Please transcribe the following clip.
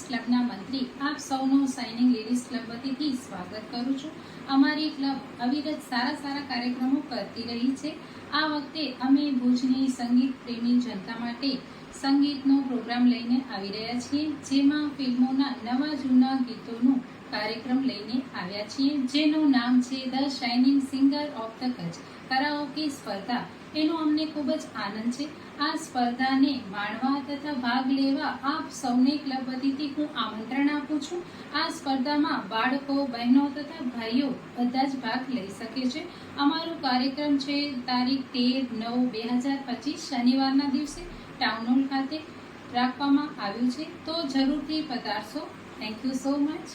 ક્લબના મંત્રી આપ સૌનું શાઇનિંગ લેડીઝ ક્લબ વતીથી સ્વાગત કરું છું। અમારી ક્લબ અવિરત સારા કાર્યક્રમો કરતી રહી છે। આ વખતે અમે ભુજની સંગીત પ્રેમી જનતા માટે સંગીતનો પ્રોગ્રામ લઈને આવી રહ્યા છીએ, જેમાં ફિલ્મોના નવા જૂના ગીતોનું કાર્યક્રમ લઈને આવ્યા છીએ, જેનું નામ છે the shining singer of the Kutch karaoke સ્પર્ધા। એનો અમને ખૂબ જ આનંદ છે। આ સ્પર્ધાને માણવા તથા ભાગ લેવા આપ સૌને ક્લબ વતીથી હું આમંત્રણ આપું છું। આ સ્પર્ધામાં બાળકો, બહેનો તથા ભાઈઓ બધા જ ભાગ લઈ શકે છે। અમારો કાર્યક્રમ છે તારીખ 13/9/2025 શનિવારના દિવસે ટાઉન હોલ ખાતે રાખવામાં આવ્યું છે, તો જરૂરથી પધારશો। Thank you so much.